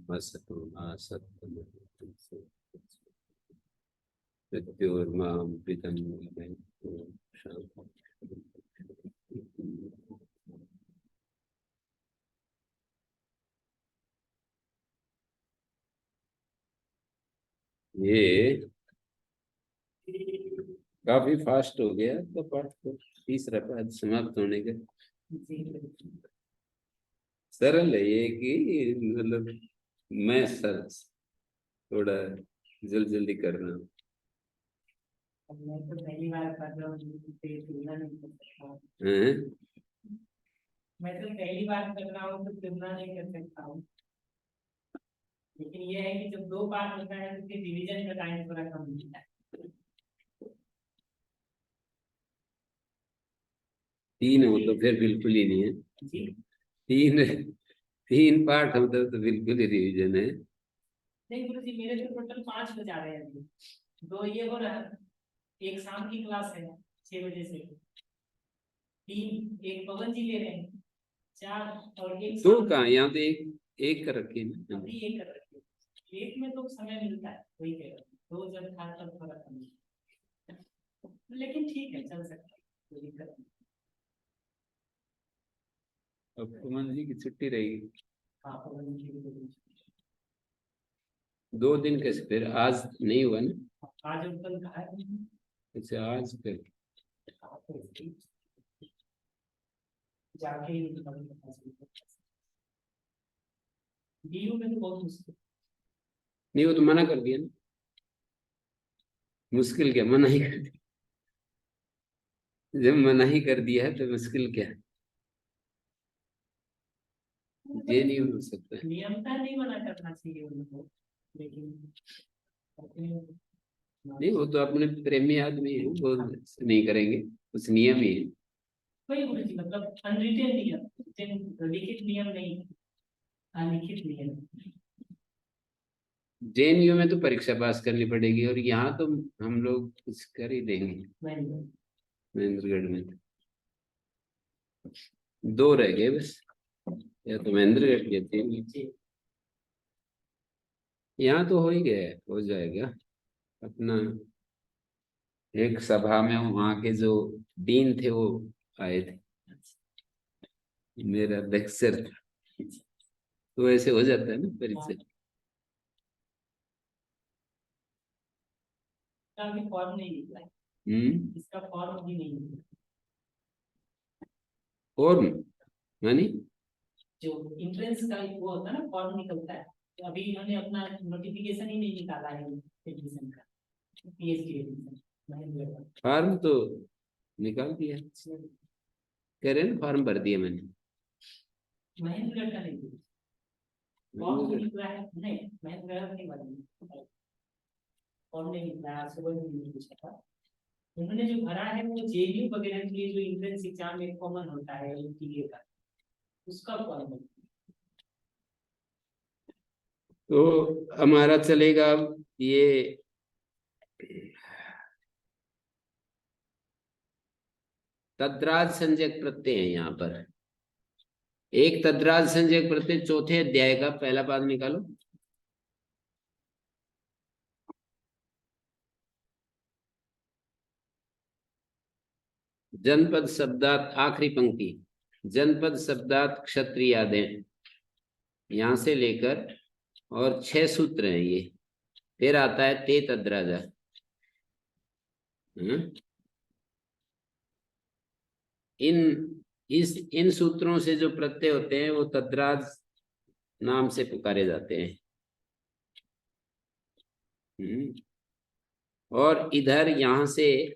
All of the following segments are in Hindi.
असतो मा सत्तम मृत्योर्मां प्रीतं मे शांति। ये काफी फास्ट हो गया तो पाठ को, तीसरा पाठ समाप्त होने के। सरल है ये कि मतलब मैं सर थोड़ा जल्दी कर रहा हूँ। मैं तो पहली बार कर रहा हूँ, तुलना नहीं कर सकता। मैं तो पहली बार कर रहा हूँ तो तुलना नहीं कर सकता हूँ, लेकिन ये है कि जब दो बार होता है तो फिर डिवीजन का टाइम थोड़ा कम मिलता है। 3 हो तो फिर बिल्कुल ही नहीं है। जी 3 पार्ट हो तो बिल्कुल ही रिवीजन है। नहीं गुरु जी, मेरे तो टोटल 5 बजा रहे हैं अभी। 2 ये हो रहा है, एक शाम की क्लास है 6 बजे से, 3 एक पवन जी ले रहे हैं, 4 और एक तो कहाँ, यहाँ तो एक कर रखे हैं। अभी एक कर रखे हैं। एक में तो समय मिलता है, वही कह रहा हूँ। 2 जब था तब थोड़ा कम, लेकिन ठीक है, चल सकता है, कोई दिक्कत नहीं। अब पवन जी की छुट्टी रहेगी। हाँ, पवन जी की तो 2 दिन कैसे, फिर आज नहीं हुआ ना? आज और कल कहा है। अच्छा, आज फिर जाके ही डीयू में तो बहुत मुश्किल। नहीं, वो तो मना कर दिया ना। मुश्किल क्या, मना ही कर दिया। जब मना ही कर दिया है तो मुश्किल क्या है? ये नहीं हो सकता है। नियमता नहीं मना करना चाहिए उनको, लेकिन नहीं, वो तो अपने प्रेमी आदमी है, वो नहीं करेंगे, कुछ नियम ही है। वही गुरु जी, मतलब अनरिटेन नियम, लिखित नियम नहीं, अलिखित नियम। जेएनयू में तो परीक्षा पास करनी पड़ेगी, और यहाँ तो हम लोग कुछ कर ही देंगे। महेंद्रगढ़ में 2 रह गए बस, या तो महेंद्रगढ़ के 3। यहाँ तो हो ही गया, हो जाएगा अपना। एक सभा में वहाँ के जो डीन थे वो आए थे, मेरा लेक्चर था, तो ऐसे हो जाता है ना परीक्षा। अभी फॉर्म नहीं निकला है, इसका फॉर्म भी नहीं निकला। फॉर्म यानी जो इंट्रेंस का वो होता है ना, फॉर्म निकलता है, तो अभी इन्होंने अपना नोटिफिकेशन ही नहीं निकाला है एडमिशन का, पीएचडी एडमिशन। फॉर्म तो निकाल दिया, कह रहे हैं ना, फॉर्म भर दिया मैंने। महेंद्रगढ़ का नहीं, फॉर्म निकला है नहीं, महेंद्रगढ़ नहीं भरा, फॉर्म नहीं निकला है, सुबह में पूछा था। उन्होंने जो भरा है वो जेयू वगैरह के लिए जो एंट्रेंस एग्जाम में कॉमन होता है एनटीए का, उसका फॉर्म है। तो हमारा चलेगा ये तद्राज संज्ञक प्रत्यय है यहाँ पर। एक तद्राज संज्ञक प्रत्यय चौथे अध्याय का पहला पाद निकालो। जनपद शब्दात, आखिरी पंक्ति, जनपद शब्दात क्षत्रियादें, यहां से लेकर और 6 सूत्र हैं ये। फिर आता है ते तद्राजा। इन सूत्रों से जो प्रत्यय होते हैं वो तद्राज नाम से पुकारे जाते हैं। और इधर यहां से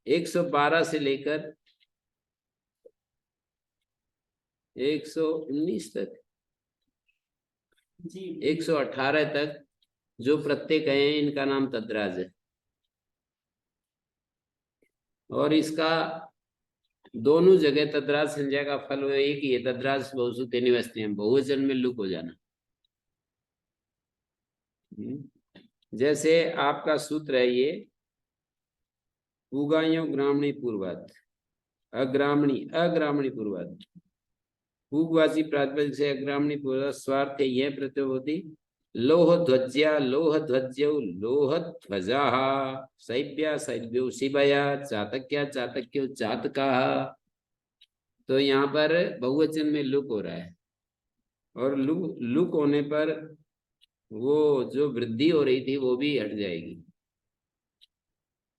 112 से लेकर 119 तक, 118 तक जो प्रत्यय कहे हैं इनका नाम तद्राज है। और इसका दोनों जगह तद्राज संज्ञा का फल वो एक ही है, तद्राज बहुसूते निवस्त्यम, बहुवचन में लुक हो जाना। जैसे आपका सूत्र है ये, उगायो ग्रामणी पूर्वात, अग्रामणी अग्रामणी पूर्वात, पूगवाची प्रातिपदिक से अग्रामणी पूर्व स्वार्थ यह प्रत्यय होती लोह ध्वज्या लोह ध्वज्यौ लोह ध्वजा शैब्या शैब्यो शिवया चातक्या चातक्यो चातका। तो यहाँ पर बहुवचन में लुक हो रहा है और लुक होने पर वो जो वृद्धि हो रही थी वो भी हट जाएगी।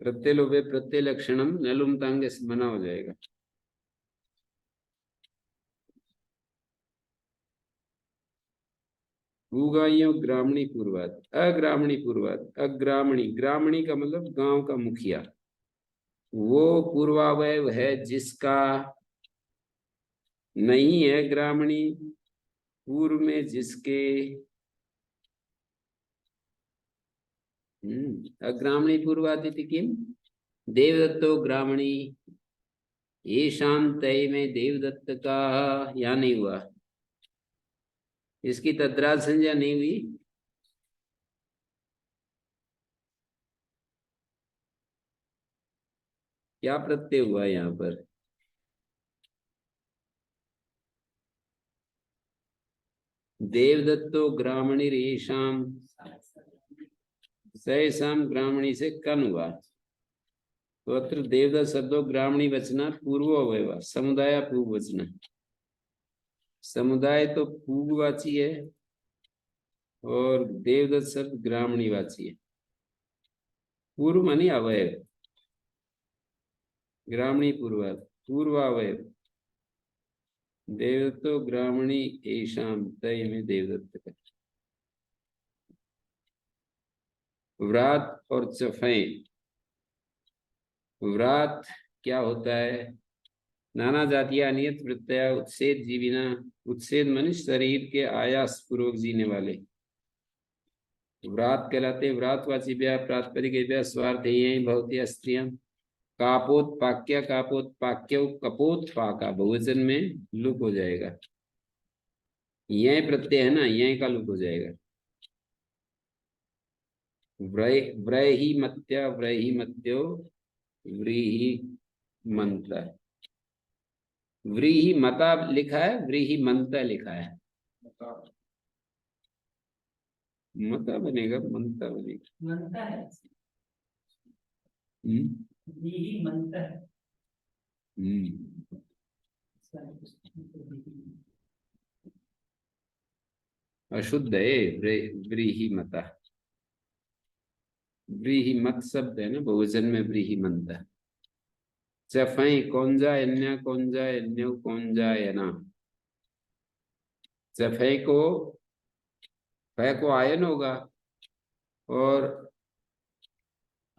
प्रत्यय लोभे प्रत्यय लक्षणम नलुम तांगे बना हो जाएगा। उगाइयों ग्रामणी पूर्वात अग्रामणी पूर्वात अग्रामणी ग्रामणी का मतलब गांव का मुखिया। वो पूर्वावय है जिसका नहीं है ग्रामणी पूर्व में जिसके अग्रामणी पूर्वातिथि किम देवदत्तो ग्रामणी ये शांतय में देवदत्त का या नहीं हुआ इसकी तद्राज संज्ञा नहीं हुई। क्या प्रत्यय हुआ यहाँ पर देवदत्तो ग्रामणी रेशाम सैसाम ग्रामणी से कन हुआ। तो अत्र देवदत्त शब्दों ग्रामणी वचना पूर्व अवयवा समुदाय पूर्व वचना। समुदाय तो पूर्ववाची है और देवदत्त शब्द ग्रामणी वाची है। पूर्व मानी अवयव ग्रामणी पूर्वात पूर्वावयव देवदत्तो ग्रामणी एशाम तय में देवदत्त का। व्रात और चफे व्रात क्या होता है नाना जातीय अनियत प्रत्यय उत्सेद जीविना उत्सेद मनुष्य शरीर के आयास पूर्वक जीने वाले व्रात कहलाते। व्रातवाची व्या प्रातिपदिक व्या स्वार्थ यही भवती स्त्रियम कापोत्पाक्य कापोत्पाक्य कपोत पाका बहुवचन में लुक हो जाएगा। यह प्रत्यय है ना यह का लुक हो जाएगा। व्रही मत्या व्रही मत्यो व्रीहि मंत्र व्रीहि मता लिखा है व्रीहि मंत्र लिखा है मता बनेगा मंत्र बनेगा मनता है यही मनता है। अशुद्ध है व्रीहि मता व्रीहि मत शब्द है ना बहुवचन में व्रीहि मंत्र। चफई कौंजा यन्या कौंजा यन्यो कौंजा यना चफई को फै को आयन होगा और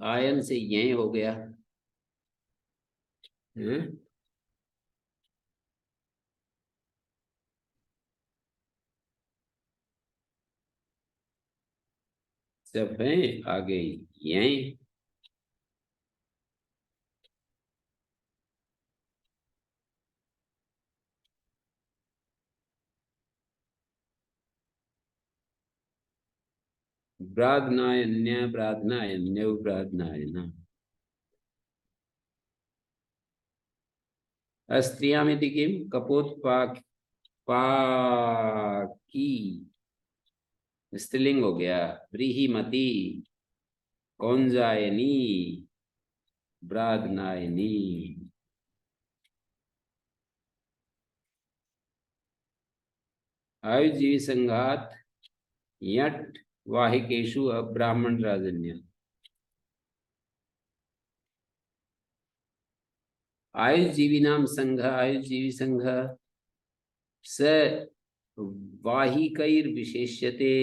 आयन से यही हो गया है? चफई आ गई यही ब्राह्मणायन्य ब्राह्मणायन्यो ब्राह्मणायना स्त्रियामिति किम कपोत्पाक पाकी स्त्रीलिंग हो गया। व्रीहिमती कौंजायनी ब्राह्मणायनी। आयुजीवी संघात यट वाहिकेशु अब्राह्मण राजन्य। आयुजीवी नाम संघ आयुजीवी संघ स वाहिकैर विशेष्यते।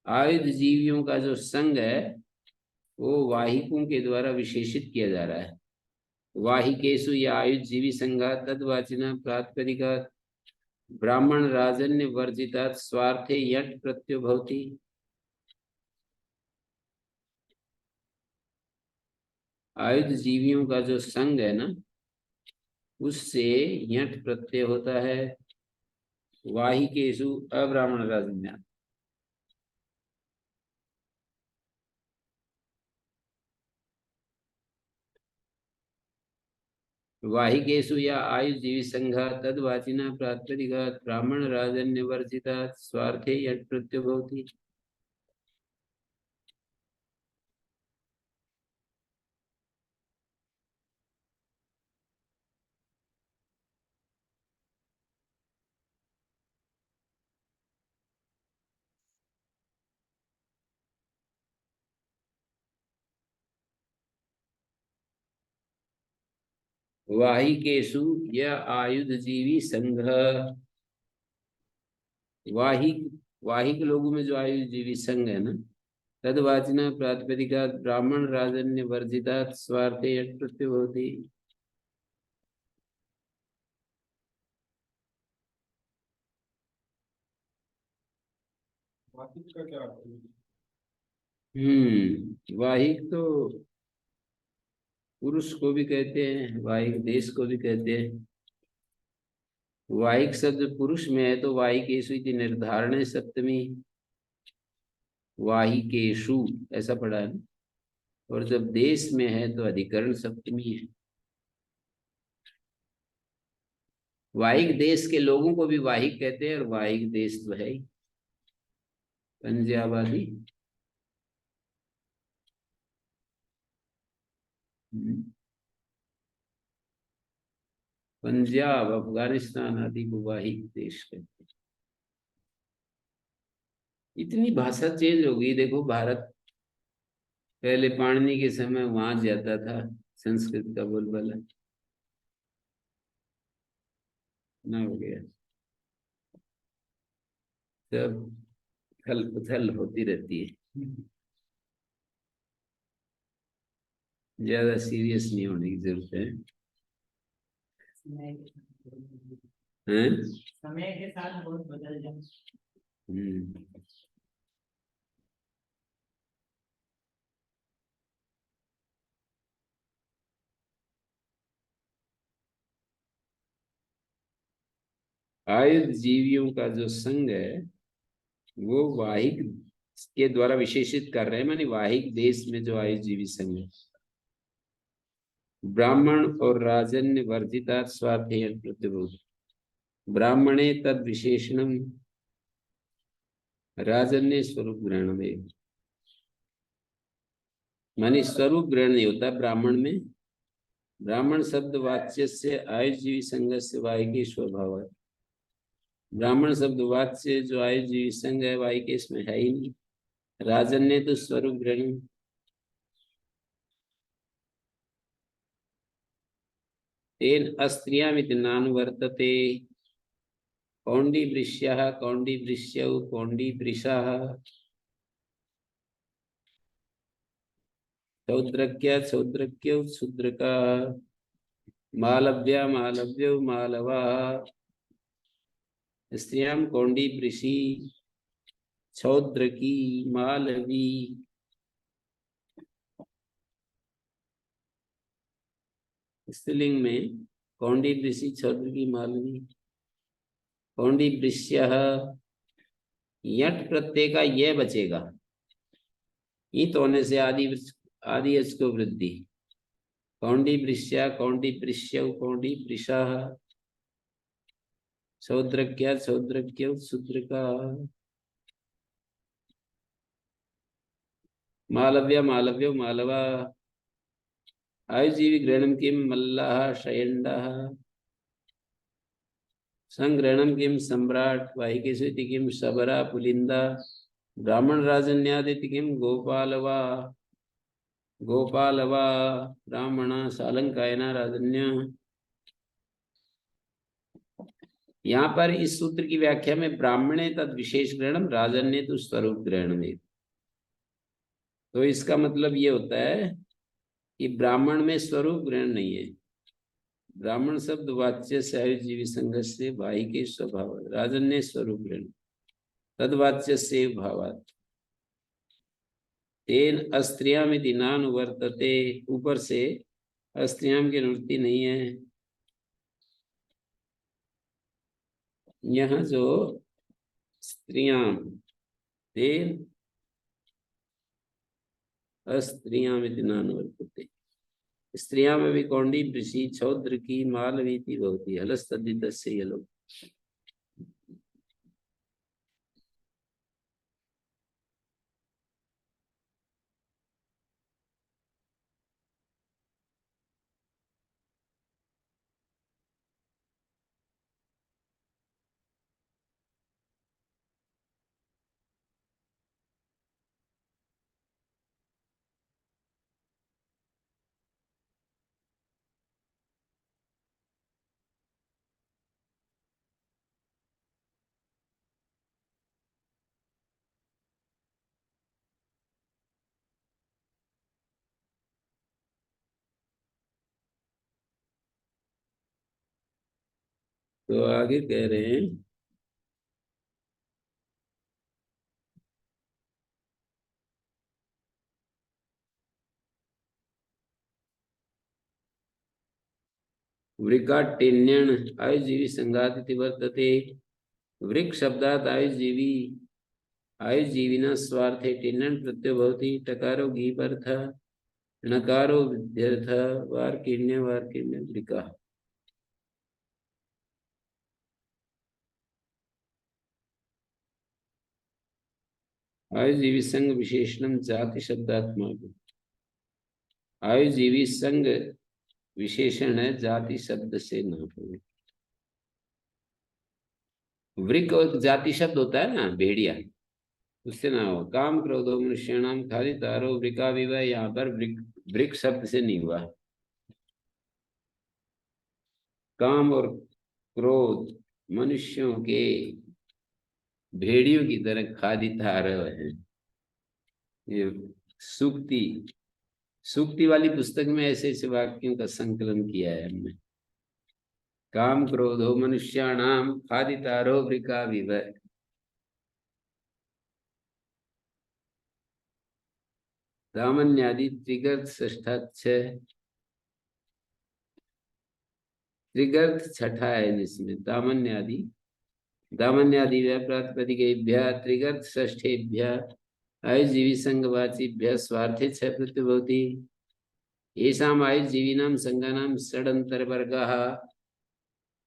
आयुध जीवियों का जो संघ है वो वाहिकों के द्वारा विशेषित किया जा रहा है। वाहिकेशु या आयुध जीवी संघा तद्वाचिना प्रातिपदिका ब्राह्मण राजन्य वर्जिता स्वार्थे यट प्रत्यय भवति। आयुध जीवियों का जो संघ है ना उससे यट प्रत्यय होता है वाहिकेशु अब्राह्मण राजन्य। वाहिकेषु या आयुजीवी संघ तद्वाचिना प्रातिपदिकात् ब्राह्मण राजन्य वर्जितात् स्वार्थे यत् प्रत्ययो भवति। वाहिकेषु या आयुधजीवी संघ, वाहिक वाहिक लोगों में जो आयुजीवी संघ है ना, तद्वाचिना प्रातिपदिकात् ब्राह्मण राजन्य वर्जितात् स्वार्थे यत् प्रत्ययो भवति। वाहिक का क्या अर्थ है? वाहिक तो पुरुष को भी कहते हैं, वाहिक देश को भी कहते हैं। वाहिक शब्द पुरुष में है तो वाहिकेषु इति निर्धारण सप्तमी, वाहिकेषु ऐसा पढ़ा है ना? और जब देश में है तो अधिकरण सप्तमी है। वाहिक देश के लोगों को भी वाहिक कहते हैं, और वाहिक देश तो है ही पंजाबादी। पंजाब अफगानिस्तान आदि को वाहिक देश कहते हैं। इतनी भाषा चेंज हो गई, देखो भारत पहले पाणिनि के समय वहां जाता था, संस्कृत का बोलबाला ना हो गया, सब थल पुथल होती रहती है। ज्यादा सीरियस नहीं होने की जरूरत है। समय के साथ बहुत बदल जाए। हम्म। आयुध जीवियों का जो संघ है वो वाहिक के द्वारा विशेषित कर रहे हैं, मानी वाहिक देश में जो आयुध जीवी संघ है। ब्राह्मण और राजन्य वर्जिता स्वार्थेय प्रतिबोध, ब्राह्मणे तद विशेषणम राजन्य स्वरूप ग्रहण में, मानी स्वरूप ग्रहण नहीं होता ब्राह्मण में। ब्राह्मण शब्द वाच्य से आयुजीवी संघ से वाहिके स्वभाव है। ब्राह्मण शब्द वाच्य जो आयुजीवी संघ है वाहिके इसमें है ही नहीं। राजन्य तो स्वरूप ग्रहण। तेन अस्त्रियामिति नानुवर्तते, कौंडी वृष्यः कौंडी वृष्यौ कौंडी वृषाः, शौद्रक्य शौद्रक्यौ शूद्रका, मालव्या मालव्यौ मालवाः, स्त्रियां कौंडी वृषि शौद्रकी मालवी। स्त्रीलिंग में कौंडी वृषि शौद्रकी मालवी। कौंडी वृष्यः, यट प्रत्यय का ये बचेगा, ईत होने से आदि अच को वृद्धि। कौंडी वृष्या कौंडी वृष्यौ कौंडी वृषाः, शौद्रक्या शौद्रक्यौ शूद्रका, मालव्य मालव्यो मालवा, आयुजीवी ग्रहणम किम मल्लाः शयण्डाः, संग्रहणम किम सम्राट, वाहिकेषु इति किम शबरा पुलिंदा, ब्राह्मण राजन्यादिति किम गोपालवा गोपालवा, ब्राह्मण सालंकायना राजन्य। यहाँ पर इस सूत्र की व्याख्या में ब्राह्मणे तद विशेष ग्रहणम राजन्य तो स्वरूप ग्रहण में, तो इसका मतलब ये होता है कि ब्राह्मण में स्वरूप ग्रहण नहीं है। ब्राह्मण शब्द वाच्य से आयुजीवी संघ से वाहिके स्वभाव, राजन्य स्वरूप ग्रहण, तदवाच्य से भावात। तेन अस्त्रियाम इति नानुवर्तते, ऊपर से अस्त्रियाम की अनुवृत्ति नहीं है। यहाँ जो स्त्रियां, तेन अस्त्रियाम इति नानुवर्तते, स्त्रियां में भी कौंडी वृषि छौद्र की मालवीति भवती हलस्तद्धितस्य यलो। तो आगे कह रहे हैं वृकाटिन्यण आयुजीवी संघातिथि वर्तते। वृक शब्दात आयुजीवी आयुजीविना स्वार्थे टिन्यण प्रत्यय भवति। टकारो गीपर्थ णकारो विध्यर्थ वार्किण्य वार्किण्य वृका। आयुजीवी संघ विशेषणम जाति शब्दात्मक। आयुजीवी संघ विशेषण है, जाति शब्द से ना हो। वृक एक जाति शब्द होता है ना, भेड़िया, उससे ना हो। काम क्रोधो मनुष्याणाम खादितारो वृका विवह, यहाँ पर वृक वृक शब्द से नहीं हुआ। काम और क्रोध मनुष्यों के भेड़ियों की तरह खादितारव है। ये सूक्ति सूक्ति वाली पुस्तक में ऐसे ऐसे वाक्यों का संकलन किया है हमने। काम क्रोधो मनुष्याणाम खादितारो वृका विवह। दामन्यादि त्रिगर्त षष्ठाच्छ, त्रिगर्त छठा है जिसमें दामन्यादि दामन्यादि प्रातिपदिकेभ्यः त्रिगर्त षष्ठेभ्यः आयुजीवी संघवाचिभ्यः स्वार्थे छ प्रत्ययो भवति। येषाम् आयुजीविनां संघानां षडन्तर्वर्गाः।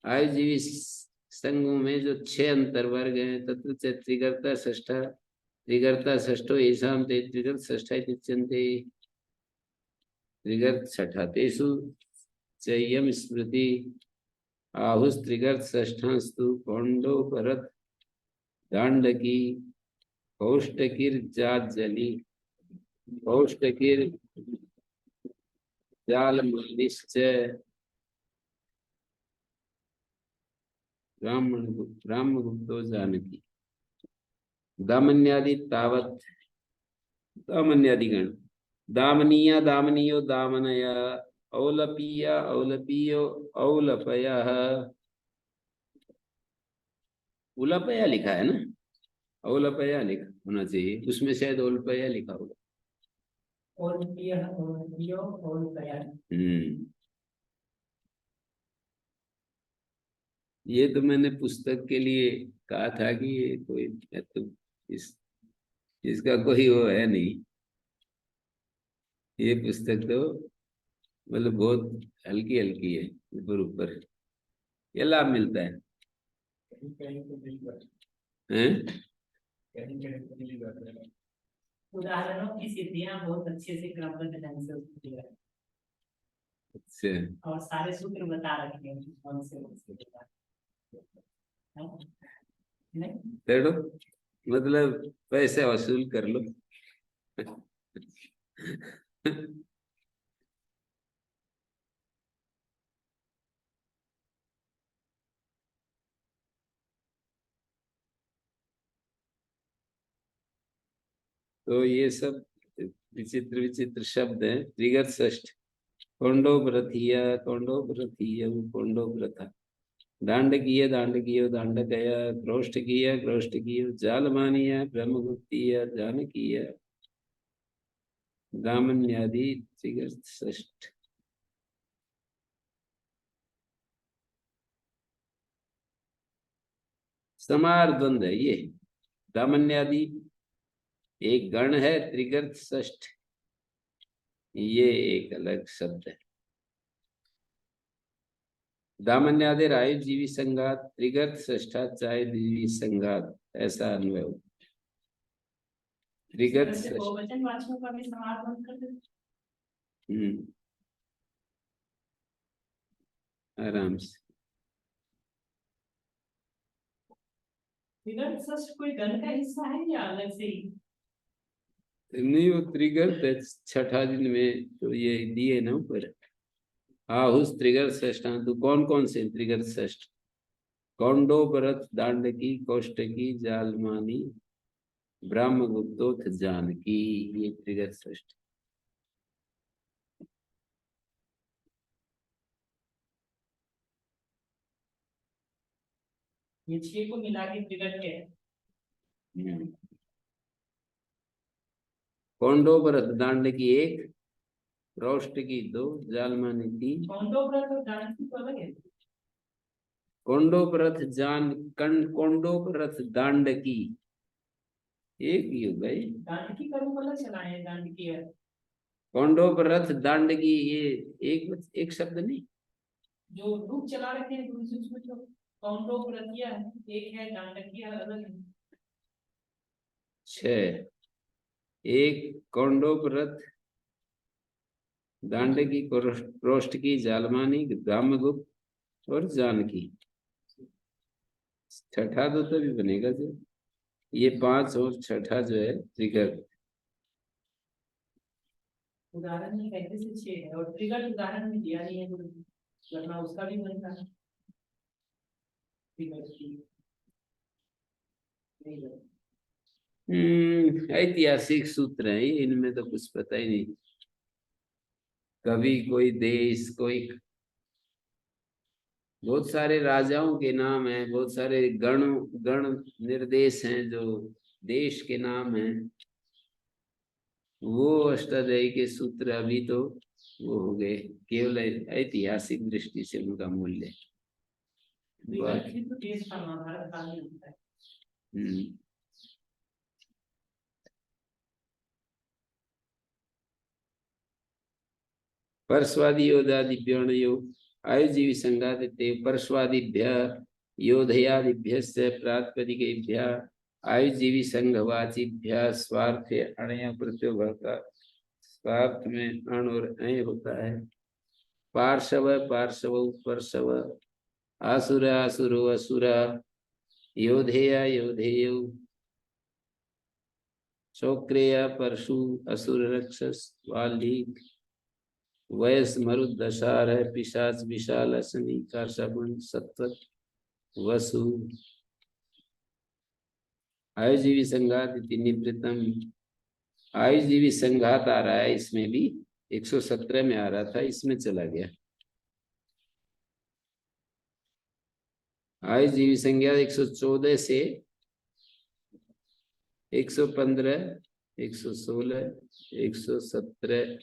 आयुजीवी संघों में जो 6 अंतर्वर्ग हैं, तत्र च त्रिगर्ता षष्ठा त्रिगर्ता षष्ठो येषां ते त्रिगर्त षष्ठा इति उच्यन्ते। त्रिगर्त छठा तेषु च इयं स्मृति आहुस्त्रिगर्त षष्ठास्तु कौंडो भरत दांडकी कौष्टकीर्जाजलि कौष्टकीर्जालमणिश्च ब्राह्मणगुप्तो जानकी। दामन्यादि तावत् दामन्यादिगण दामनीया दामनीयो दामनया औलपीया औलपीयो औलपयः। उलपया लिखा है ना, औलपया लिखा होना चाहिए, उसमें शायद औलपया लिखा होगा। ये तो मैंने पुस्तक के लिए कहा था कि ये कोई तो इसका कोई वो है नहीं। ये पुस्तक तो मतलब बहुत हल्की हल्की है, ऊपर ऊपर ये लाभ मिलता है। उदाहरणों की सिद्धियां बहुत अच्छे से क्रमबद्ध ढंग से उसको दिया है। अच्छा, और सारे सूत्र बता रखे हैं कौन से नहीं? चलो मतलब पैसे वसूल कर लो। तो ये सब विचित्र विचित्र शब्द हैं। त्रिगत षष्ठ कौंडो व्रथिया कौंडो व्रथिय कौंडो व्रथा दांडकीय दांडकीय दांडकय क्रोष्टकीय क्रोष्टकीय जालमानीय ब्रह्मगुप्तीय जानकीय दामन्यादि त्रिगत षष्ठ। समार द्वंद है ये। दामन्यादि एक गण है, त्रिगर्त षष्ठ ये एक अलग शब्द है। दामन्यादेर आयुजीवी संघात त्रिगर्त षष्ठात चायुजीवी संघात, ऐसा अन्वय हो। त्रिगर्त से बहुवचन वाचकों का भी समास बंद कर दे। आराम से। त्रिगर्त षष्ठ कोई गण का हिस्सा है या अलग से ही? नहीं, वो त्रिगर्त है छठा दिन में, तो ये दिए ना ऊपर। आहुस त्रिगर्त षष्ठांतु कौन कौन से त्रिगर्त षष्ठ? कौंडो भरत दांडकी कौष्टकी जालमानी ब्रह्मगुप्तोथ जानकी, ये त्रिगर्त षष्ठ। ये 6 को मिला के त्रिगर्त के है। कौंडो भरत दांडकी 1, कौष्टकी 2, जालमानी 3। कौंडोव्रत और जानकी तो अलग है। कौंडोपरथ दांडकी एक ही हो गई। जानकी का रूप अलग चला है, जानकी है। कौंडोपरथ दांडकी ये एक शब्द नहीं, जो रूप चला रखे हैं गुरु जी उसमें तो कौंडोव्रतिया एक है, जानकी अलग है। 6, एक कौंडोपरथ दांडकी कौष्टकी जालमानी ब्रह्मगुप्त और जानकी। छठा तो तभी बनेगा जो ये 5 और छठा जो है त्रिगर्त। उदाहरण में कहते से 6 है और त्रिगर्त उदाहरण में दिया नहीं है गुरु जी, वरना उसका भी बनता है त्रिगर्त की। ऐतिहासिक सूत्र है ये, इनमें तो कुछ पता ही नहीं। कभी कोई देश, कोई बहुत सारे राजाओं के नाम हैं, बहुत सारे गण निर्देश हैं जो देश के नाम हैं, वो अष्टाध्यायी के सूत्र अभी तो वो हो गए, केवल ऐतिहासिक दृष्टि से उनका मूल्य। तो देश का महाभारत काल में होता है। परस्वादी योधादिभ्यो आयुजीवी संघाते परस्वादिभ्य योधयादिभ्य प्रातिपदिकेभ्य आयुजीवी संघवाचिभ्य स्वार्थे अणय प्रत्यय भरता, स्वार्थ में अण और अय होता है। पार्श्व पार्श्व परशव, आसुर आसुर असुर, योधेय योधेय, चौक्रेय परशु असुर रक्षस वाल्मीक, वयस मरुदशार है पिशाच विशाल असनी कार्षण सत्वत वसु। आयुजीवी संघात निवृत्तम, आयुजीवी संघात आ रहा है इसमें भी, 117 में आ रहा था, इसमें चला गया। आयुजीवी संज्ञा 114 से 115, 116, 117,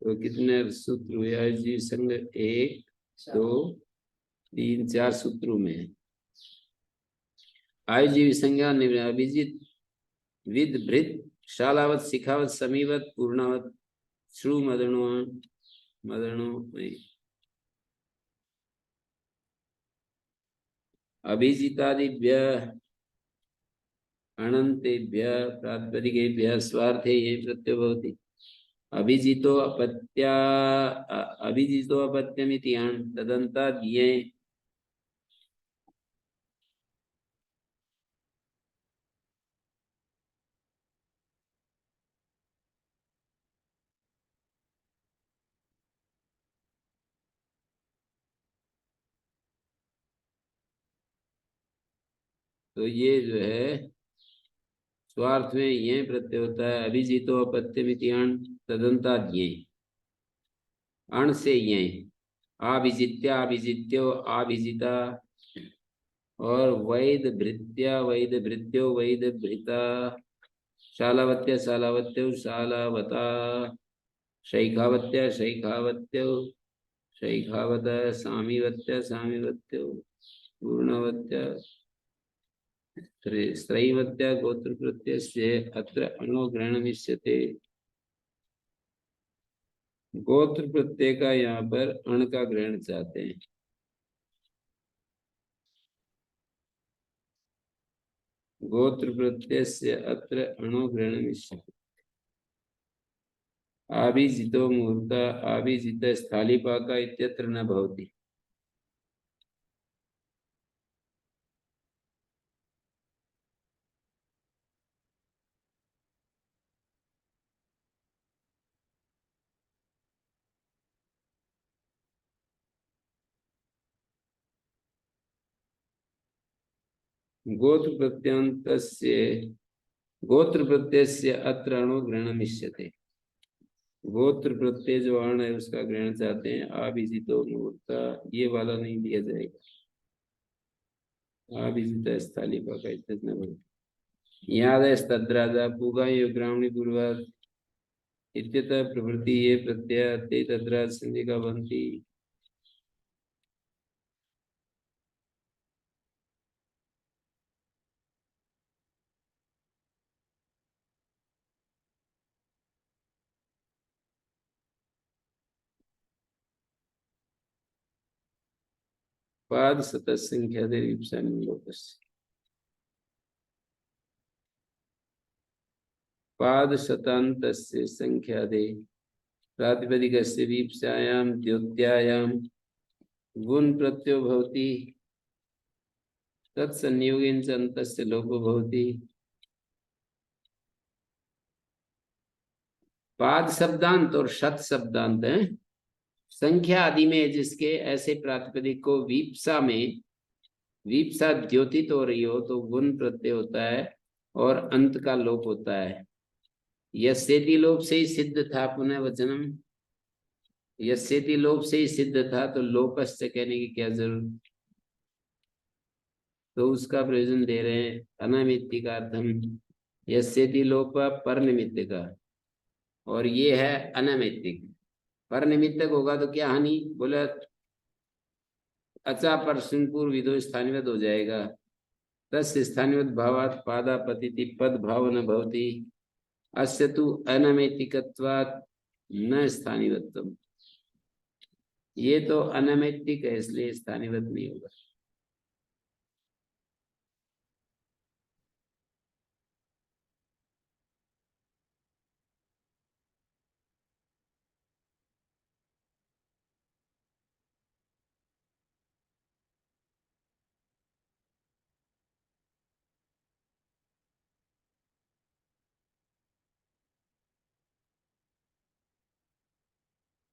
तो कितने सूत्र हुए? आयुजीवी संघ 1, 2, 3, 4 सूत्रों में है। आयुजीवी संज्ञा अभिजित विद भृत शालावत शिखावत समीवत पूर्णावत श्रु मदनो मदनो अभिजितादिभ्य अनंतेभ्य प्रातिपदिकेभ्य स्वार्थे ये प्रत्यय भवति। अभिजितो अपत्या अभिजितो अपत्यमिति अण् तदन्ताद् ये, तो ये जो है स्वार्थ में ये प्रत्यय होता है। अभिजितो अपत्यमिति अण् तदन्ताद् ये, अण से ये, आभिजित्या अभिजित्यो आभिजिता, और वैद भृत्या वैद भृत्यो वैद भृता, शालावत्या शालावत्यो शालावता, शैखावत्या शैखावत्यो शैखावत, सामीवत्या सामीवत्यो पूर्णवत्या स्त्रैवत्या गोत्र प्रत्यय अत्र अणो ग्रहणमिष्यते। गोत्र प्रत्यय का यहाँ पर अण का ग्रहण चाहते हैं। गोत्र प्रत्यय से अत्र अणो ग्रहण आभिजितो मुहूर्त आभिजित स्थालीपाक इत्यत्र न भवति। गोत्र प्रत्यंतस्य गोत्र प्रत्यय अत्र अणु ग्रहणमिष्यते। गोत्र प्रत्यय जो अण है उसका ग्रहण चाहते हैं। आभिजितो मुहूर्त ये वाला नहीं दिया जाएगा। आभिजित स्थालीपाक इत्यत्र न भवति। यादस्तद्राजा पुगायो ग्रामणी पूर्वक इत्यतः प्रवृत्ति ये प्रत्यय ते तद्राज संज्ञा बनती। पाद सतत संख्या दे पाद शतांत संख्या दे प्रातिपदिक वीप्सायां द्योत्यायां गुण प्रत्ययो भवति तत्संयोगेन च अन्तस्य लोपो भवति। पाद शब्दांत और शत शब्दांत है संख्या आदि में जिसके ऐसे प्रातिपदिक को वीप्सा में वीप्सा द्योतित हो रही हो तो गुण प्रत्यय होता है और अंत का लोप होता है। यस्येति लोप से ही सिद्ध था पुनः वचनम। यस्येति लोप से ही सिद्ध था तो लोपस्य कहने की क्या जरूरत। तो उसका प्रयोजन दे रहे हैं अनमित्तिकार्थम। यस्येति लोप पर निमित्त का और ये है अनमित्तिक। पर निमित्तक होगा तो क्या हानि बोला अचा पर पूर्व विदो स्थानिवत हो जाएगा। तस् स्थानिवत भावात पादापतिति पद भाव न भवति। अस्य तु अनैतिकत्वात् न स्थानिवत्तम। ये तो अनैतिक है इसलिए स्थानिवत नहीं होगा।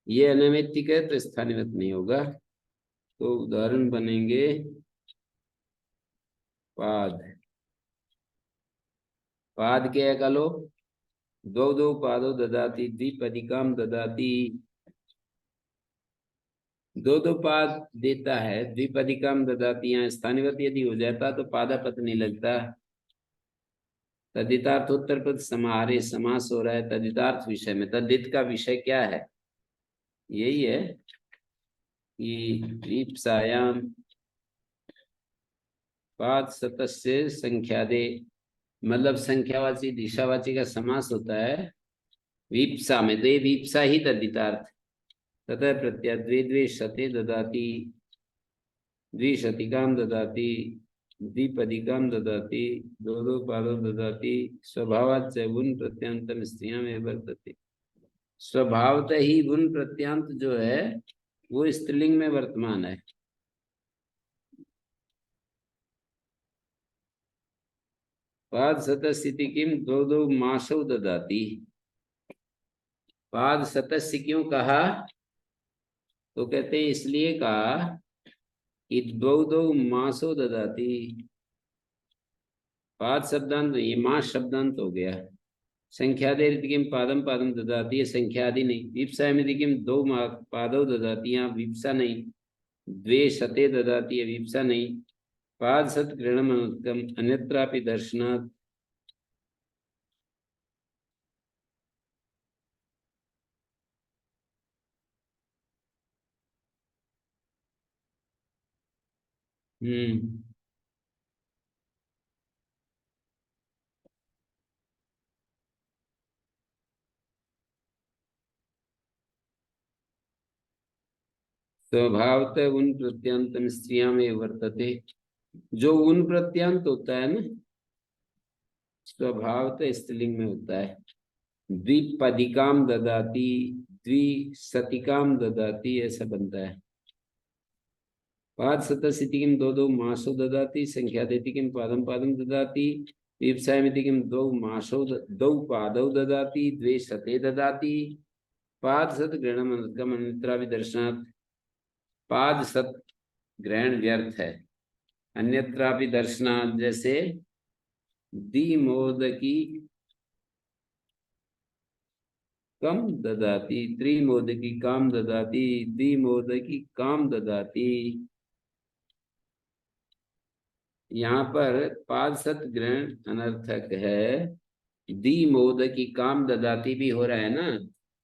ये अनैतिक है तो स्थानिवत नहीं होगा। तो उदाहरण बनेंगे पाद। पाद के एक लोप दो दो पादो ददाती द्विपदिकाम ददाती। दो दो पाद देता है द्विपदिकाम ददाती। यहाँ स्थानिवत यदि हो जाता तो पादापत नहीं लगता। तदितार्थोत्तर पद समाहारे समास हो रहा है तदितार्थ विषय में। तद्धित का विषय क्या है यही है कि वीप्सायाम पाद सतस्य संख्या दे मतलब संख्यावाची दिशावाची का समास होता है वीप्सा में। तो ये वीप्सा ही तद्धितार्थ। तथा प्रत्यय द्वे द्वे शते ददाती द्विशतिकाम ददाती द्विपदिकाम ददाती दो दो पादो ददाती स्वभावात् च गुण प्रत्यांतम स्त्रियां में वर्तते। स्वभावतः ही गुण प्रत्यांत जो है वो स्त्रीलिंग में वर्तमान है। पाद सतस्थिति किम दो दो मासौ ददाती। पाद सतस्य क्यों कहा तो कहते हैं इसलिए कहा कि दो दो मासो ददाती। पाद शब्दांत ये मास शब्दांत हो गया। संख्या दे किम पादम पादम ददाती है संख्या आदि नहीं। विप्सा में किम दो पादो ददाती यहाँ विप्सा नहीं। द्वे शते ददाती है विप्सा नहीं। पाद सत गृहणम अनुत्तम अन्यत्रापि दर्शनात्। हम्म स्वभावतः उन प्रत्यंतम स्त्रियां में वर्तते। जो उन प्रत्यंत होता है ना, स्वभावतः स्त्रीलिंग में होता है। द्विपदिकाम ददाती, द्विसतिकाम ददाती, ऐसा बनता है। पाद सतसिति किम दो दो मासो ददाती, संख्या देती किम पादम पादम ददाती, विप्सायमिति किम दो मासो दो पादौ ददाती, द्वे सते ददाती। पाद सत ग्रहणम अनर्थकम अन्यत्रा भी दर्शनात्। पाद सत ग्रहण व्यर्थ है, अन्यत्रा भी दर्शनात्। जैसे द्विमोदकी कम ददाती, त्रिमोदकी काम ददाती, द्विमोदकी काम ददाती। यहाँ पर पाद सत ग्रहण अनर्थक है। दी मोदकी काम ददाती भी हो रहा है ना,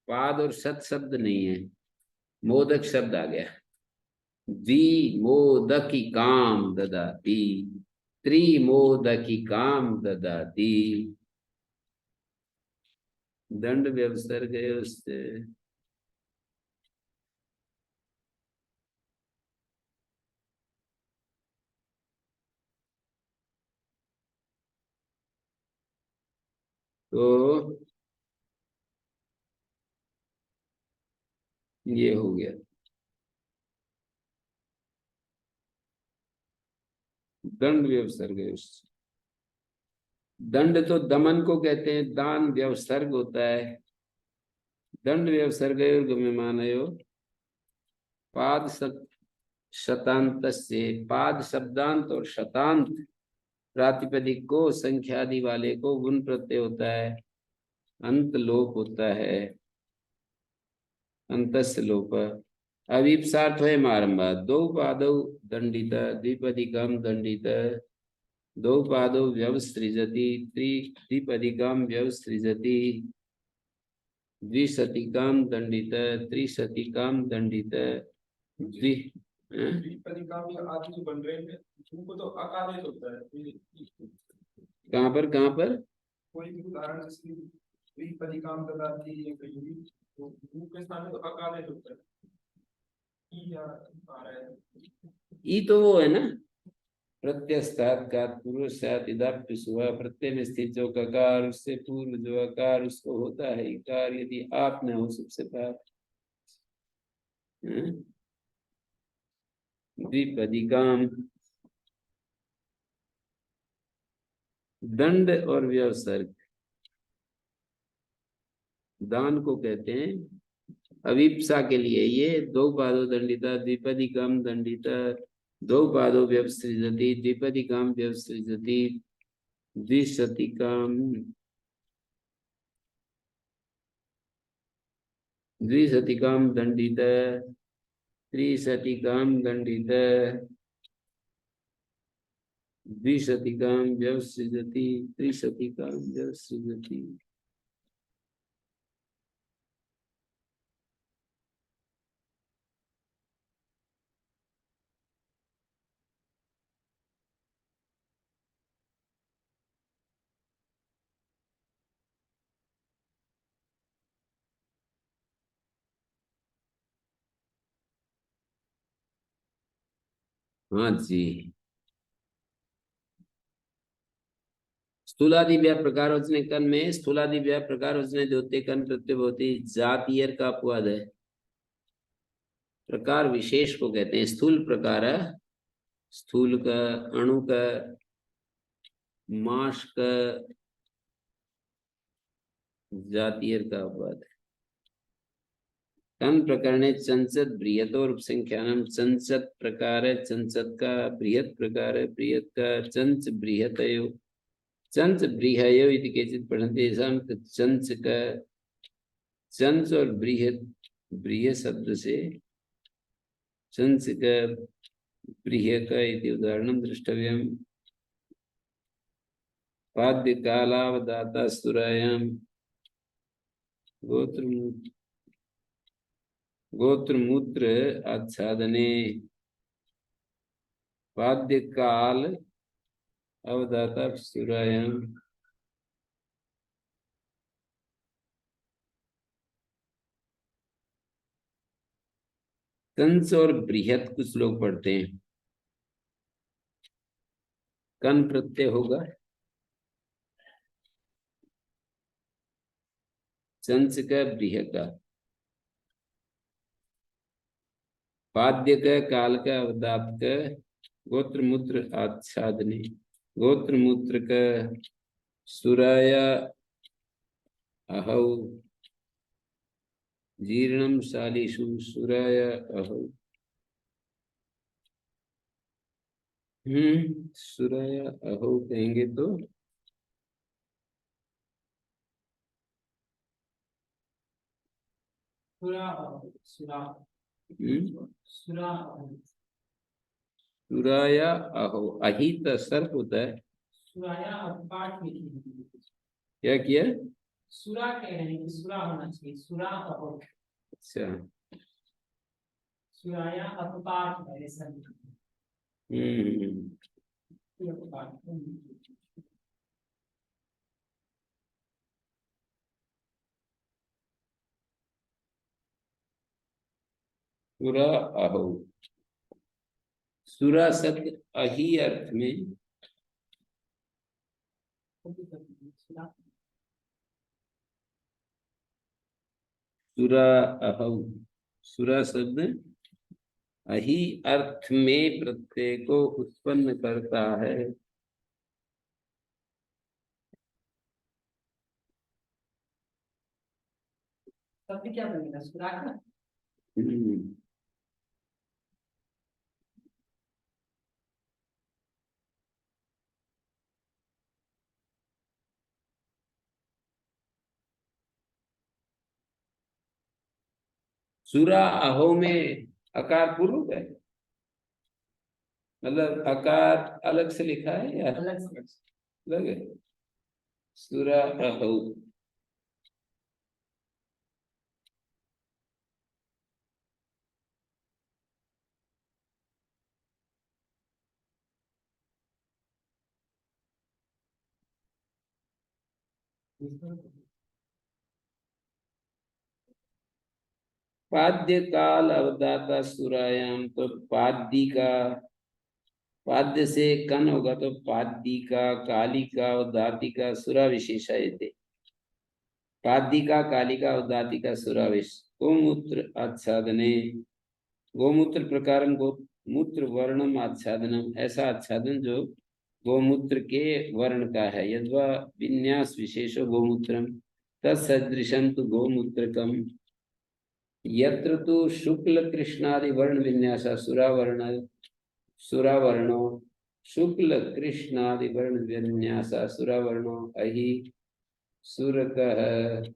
पाद और सत शब्द नहीं है, मोदक शब्द आ गया। दी मोदकी काम ददाती, त्रिमोदकी काम ददाती। दंड व्यवसर्ग है उससे। तो ये हो गया दंड व्यवसर्ग है उससे। दंड तो दमन को कहते हैं, दान व्यवसर्ग होता है। दंड व्यवसर्ग गम्यमानयो पाद शतांत से। पाद शब्दांत और शतांत प्रातिपदिक को, संख्यादि वाले को गुण प्रत्यय होता है, अंत लोप होता है, अंतस्य लोप। अवीप्सार्थ है मारंबा। दो पादौ दंडित, द्विपदिकम दंडित, दो पादौ व्यवसृजति, द्विपदिकम व्यवसृजति, द्विशतिकाम दंडित, त्रिशतिकाम दंडित, द्वि द्विपदिकाम या आदि जो बन रहे हैं उनको तो अकादेश होता है। कहाँ पर कोई भी उदाहरण जैसे द्विपदिकाम ददाती या कहीं भी तो ऊ के स्थान में तो अकादेश होता है। ई या आ रहा है। ई तो वो है ना, प्रत्यस्तात् का पूर्वस्यात् इदाप्य सुवा। प्रत्यय में स्थित जो ककार, उससे पूर्व जो अकार उसको होता है इकार, यदि आप न हो सबसे पाप। द्विपदिकाम। दंड और व्यवसर्ग दान को कहते हैं। अविप्सा के लिए ये दो पादो दंडिता, द्विपदिकाम दंडिता, दो पादो व्यवसृजति, द्विपदिकाम व्यवसृजति, द्विशतिकाम, द्विशतिकाम दंडित, त्रिशतिकाम दंडित, द्विशतिकाम व्यवसृजति, त्रिशतिकाम व्यवसृजति। हाँ जी। स्थूलादि व्या प्रकार वचने कन में स्थूलादि व्या प्रकार वचने द्योते कन प्रत्यय होती जातीयर का अपवाद है। प्रकार विशेष को कहते हैं। स्थूल प्रकार है, स्थूल का, अणु का, मास का, जातीयर का अपवाद है। कन प्रकरणे चंचत बृहतो उपसंख्यानम। चंचत प्रकार है, चंचत का। बृहत प्रकार है, बृहत का। चंच बृहतयो, चंच बृहयो इति केचित् पठन्ति। चंच का, चंच और बृहत, बृह शब्द से चंच का बृह का इति उदाहरणं द्रष्टव्यम्। पाद्य कालावदाता सुरायां गोत्रमूत्र आच्छादने। पाद्य काल अवदाता सुरायां। कंस और बृहत कुछ लोग पढ़ते हैं, कन प्रत्यय होगा, चंस का बृह का, पाद्य का, काल का, अवदात का, गोत्र मूत्र आच्छादने, गोत्र मूत्र का सुराया अहौ, जीर्णम शालिषु सुराया अहौ। सुराया अहो कहेंगे तो सुरा सुरा हम्म, सुरा सुराया अहो, अही तो सर्प होता है। सुराया अपपाठ में थी। क्या किया? सुरा कह रहे हैं कि सुरा होना चाहिए, सुरा अहो। अच्छा। सुराया अपपाठ है ऐसा हम्म। सुरा अहो, सुरा शब्द अही अर्थ में, सुरा अहो, सुरा शब्द अही अर्थ में प्रत्यय को उत्पन्न करता है। तब क्या बनेगा? सुरा का हम्म, सुरा अहो में अकार पूर्व है, मतलब अकार अलग से लिखा है या अलग से अलग है? सुरा अहो, पाद्य काल अवदाता सुरायाम, तो पाद्य का, पाद्य से कन होगा तो पाद्य का, काली का, उदाती का, सुरा विशेषायते, पाद्य का, काली का, उदाती का, सुराविश, गोमूत्र आच्छादने, गोमूत्र प्रकारम गोमूत्र वर्णम आच्छादनम, ऐसा आच्छादन जो गोमूत्र के वर्ण का है, यद्वा विन्यास विशेषो गोमूत्रम तत्सदृशं तु गोमूत्रकम, यत्र तु शुक्ल कृष्णादि वर्ण विन्यास सुरावर्ण, सुरावर्णो शुक्ल कृष्णादि वर्ण विन्यास सुरावर्णो अहि सुरकः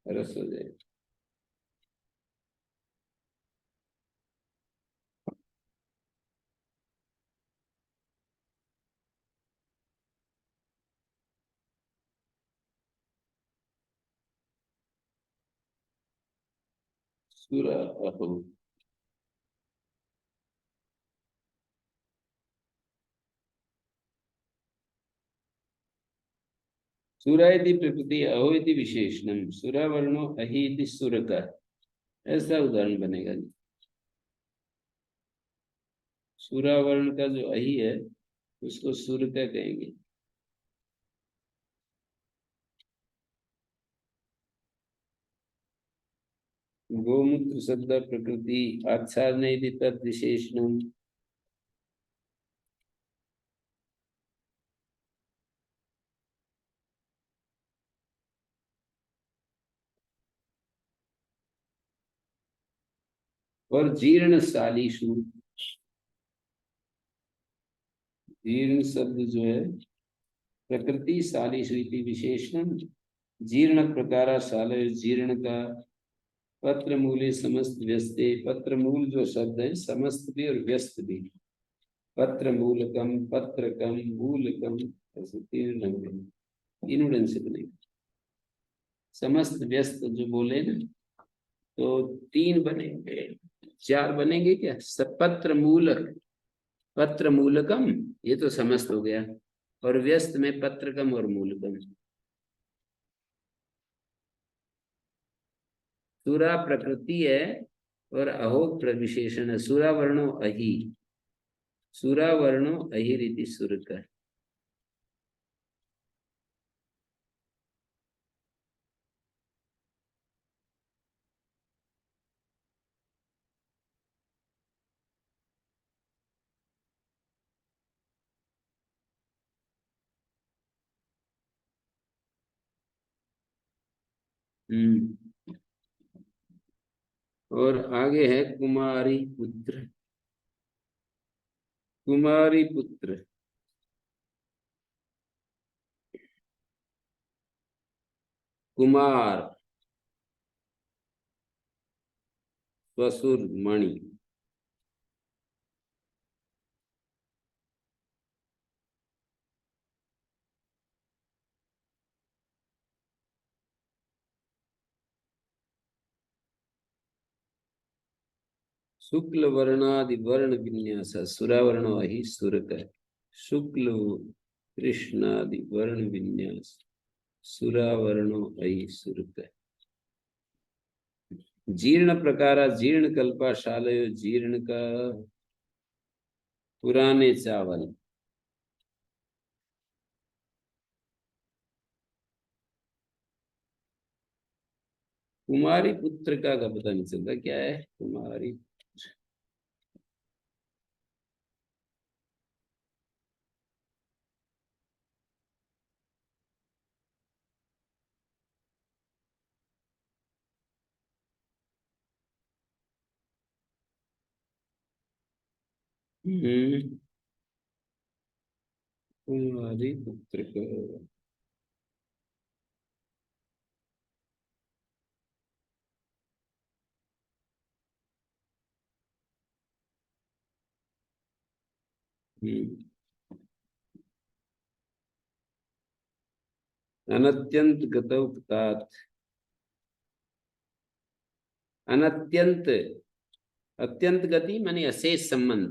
रसोदय। सुरा अहो, सुरा इति प्रकृति, अहो इति विशेषणम, सुरावर्णो अहि इति सुरकः, ऐसा उदाहरण बनेगा। सुरावर्ण का जो अहि है उसको सुरका कहेंगे। गोमूत्र शब्द प्रकृति आच्छादन इति तद विशेषणम, और जीर्ण सालिषु, जीर्ण शब्द जो है प्रकृति सालिषु इति विशेषणम, जीर्ण प्रकारा सालय, जीर्ण का, पत्र मूले समस्त व्यस्ते, पत्र मूल जो शब्द है समस्त भी और व्यस्त भी, पत्र मूलकम, पत्रकम, मूलकम, ऐसे तीन रंग हैं, तीनों रंग से बनेगा। समस्त व्यस्त जो बोले ना, तो तीन बनेंगे, चार बनेंगे क्या? पत्र मूलक, पत्र मूलकम, ये तो समस्त हो गया, और व्यस्त में पत्रकम और मूलकम। सुरा प्रकृति है और अहो प्रविशेषण सुरावर्णो अहि, सुरावर्णो अहिरिति सुरक। और आगे है कुमारी पुत्र, कुमारी पुत्र, कुमार, स्वसुर मणि, शुक्ल वर्णादि वर्ण विन्यास, सुरावर्णो अहि सुरक, शुक्ल कृष्णादि वर्ण विन्यास, सुरावर्णो अहि सुरक। जीर्ण प्रकारा जीर्ण कल्पा शालयो, जीर्ण का पुराने चावल। कुमारी पुत्र का पता नहीं चलता क्या है कुमारी। कुमारी पुत्र का अनत्यंत गतौ तात, अनत्यंत, अत्यंत गति माने अशेष संबंध,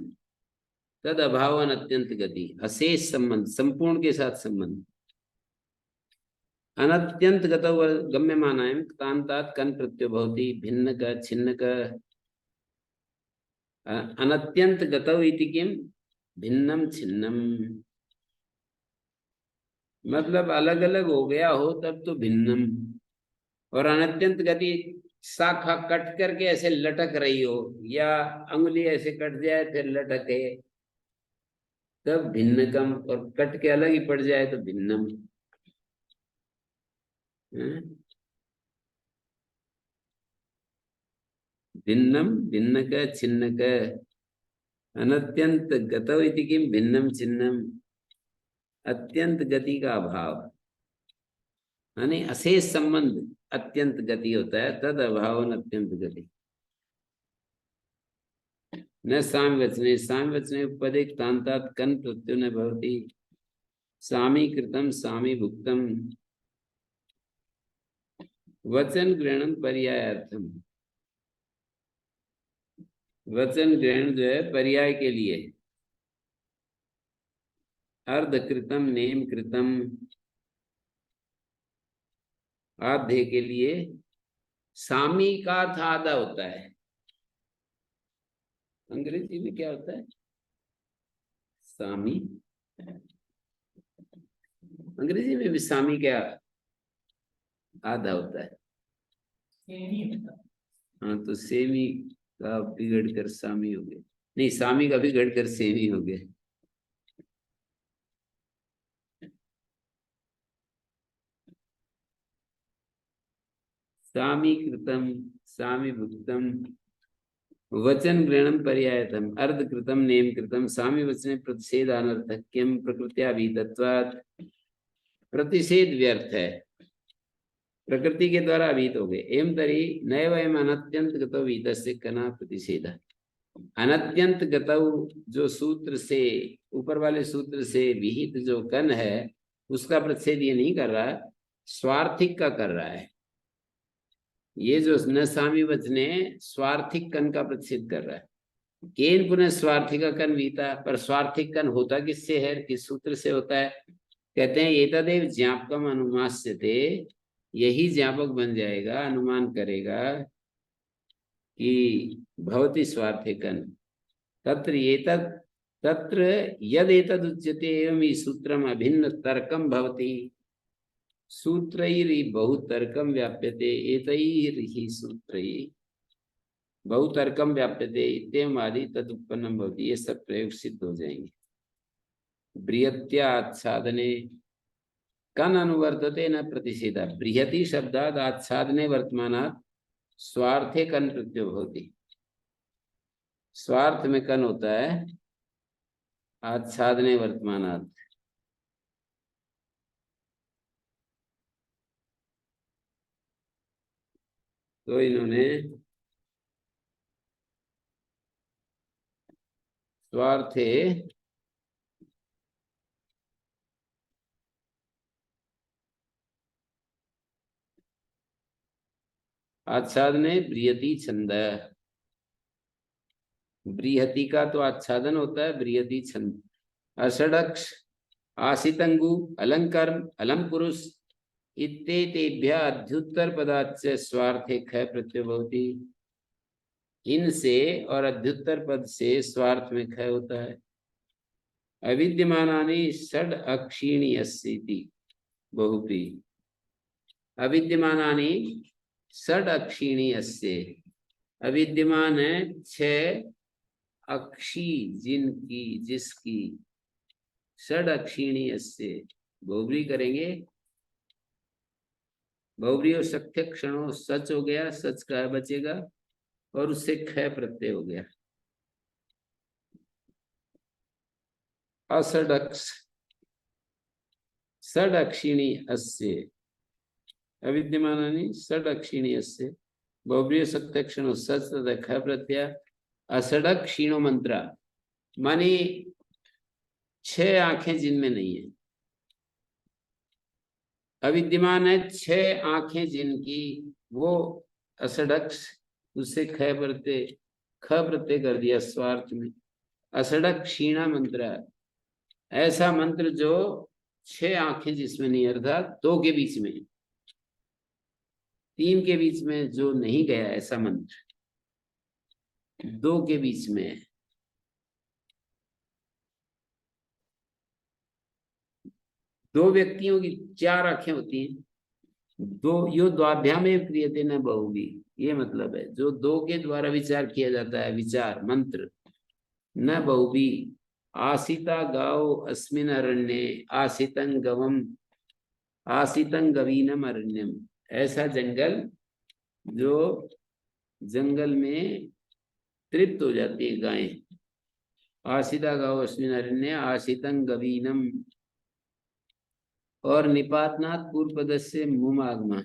तद अभाव अत्यंत गति, अशेष संबंध, संपूर्ण के साथ संबंध। अनत्यंत गतौ गम्यमानायं तांतात कन प्रत्यय भवति, भिन्न का छिन्न का। अनत्यंत गतौ इति किम, भिन्नम छिन्नम, मतलब अलग अलग हो गया हो तब तो भिन्नम। और अनत्यंत गति शाखा कट करके ऐसे लटक रही हो, या अंगुली ऐसे कट जाए फिर लटके, तब भिन्नकम। और कट के अलग ही पड़ जाए तो भिन्नम। भिन्नम भिन्न का छिन्न का, अनत्यंत गतौ इति किम भिन्नम छिन्नम, अत्यंत गति का अभाव यानी अशेष संबंध अत्यंत गति होता है, तद अभाव अत्यंत गति। न सामवचने, सामवचने उपदिक तांतात कन प्रत्यय न भवति, सामी कृतम सामी भुक्तम, वचन ग्रहणम पर्यायार्थम, वचन ग्रहण जो है पर्याय के लिए। अर्ध कृतम नेम कृतम, आधे के लिए। सामी का अर्थ आधा होता है, अंग्रेजी में क्या होता है सामी, अंग्रेजी में भी सामी क्या आधा होता है। हाँ तो सेमी का बिगड़ कर सामी हो गया, नहीं सामी का बिगड़ कर सेमी हो गया। सामी कृतम सामी भुक्तम, वचन ग्रहणम पर्यायतम, अर्ध कृतम नेम कृतम, सामी वचने प्रतिषेध अनर्थक्यम प्रकृत्या भीतत्वात्, प्रतिषेध व्यर्थ है, प्रकृति के द्वारा अभीत हो गए। एवं तरी नैव एवं अनत्यंत गतौ वीतस्य कना प्रतिषेध, अनत्यंत गतौ जो सूत्र से, ऊपर वाले सूत्र से विहित जो कन है उसका प्रतिषेध ये नहीं कर रहा, स्वार्थिक का कर रहा है। ये जो न सामी वचने स्वार्थिक कन का प्रतिषेध कर रहा है। केन पुनः स्वार्थिक कन वीता, पर स्वार्थिक कन होता किससे है, किस सूत्र से होता है? कहते हैं एतदेव ज्ञापकम अनुमास्यते, यही ज्ञापक बन जाएगा, अनुमान करेगा कि भवति स्वार्थे कन तत्र यदेतदुच्यते एवं हि सूत्रम अभिन्न तर्कम भवति सूत्रैः बहुतर्कम व्याप्यते एतैः सूत्रैः बहुतर्कम व्याप्यते इत्येवम् आदि तदुत्पन्नम भवति। ये सब प्रयोग सिद्ध हो जाएंगे। बृहत्या आच्छादने कन अनुवर्तते न प्रतिषेधा। बृहति शब्दात् आच्छादने वर्तमानात् स्वार्थे कन प्रत्यय भवति। स्वार्थ में कन होता है आच्छादने वर्तमानात्। तो इन्होंने स्वार्थे आच्छादने बृहति छंद। बृहति का तो आच्छादन होता है बृहति छंद। अषडक्ष आसितंगु अलंकर्म अलम पुरुष इत्येतेभ्यः अध्युत्तर पदाच्च स्वार्थे ख प्रत्यय भवति। इनसे और अध्युत्तर पद से स्वार्थ में ख होता है। अविद्यमानानि षड अक्षीणी अस्ति बहुब्री। अविद्यमानानि षड अक्षीणी अस्य। अविद्यमान है 6 अक्षी जिनकी जिसकी षड अक्षीणी अस्य। बहुब्री करेंगे। बहुब्री और सख्य क्षणों सच हो गया, सच का बचेगा और उससे ख प्रत्यय हो गया। असडक्ष षड अक्षीणी अस्य। अविद्यमानानि षड अक्षीणी अस्य। बहुब्री सख्य क्षणों सच तथा ख प्रत्यय। असडक क्षीणो मंत्रा मानी 6 आंखें जिनमें नहीं है। अविद्यमान है 6 आंखें जिनकी वो असडक्ष उससे ख प्रत्यय कर दिया स्वार्थ में। असडक क्षीणा मंत्र ऐसा मंत्र जो 6 आंखें जिसमें नहीं, अर्थात 2 के बीच में 3 के बीच में जो नहीं गया ऐसा मंत्र 2 के बीच में है। दो व्यक्तियों की 4 आंखें होती हैं। दो यो द्वाभ्याम में क्रियते न बहुवी। ये मतलब है जो 2 के द्वारा विचार किया जाता है विचार मंत्र न बहुवी। आसिता गाओ अस्मिन अरण्ये आसितं गवम आसितं गवीनम अरण्यम। ऐसा जंगल जो जंगल में तृप्त हो जाती है गायें। आसिता गाओ अस्मिन अरण्ये आसितं गवीनम। और निपातनाथ पूर्व पद से मुम आगमा।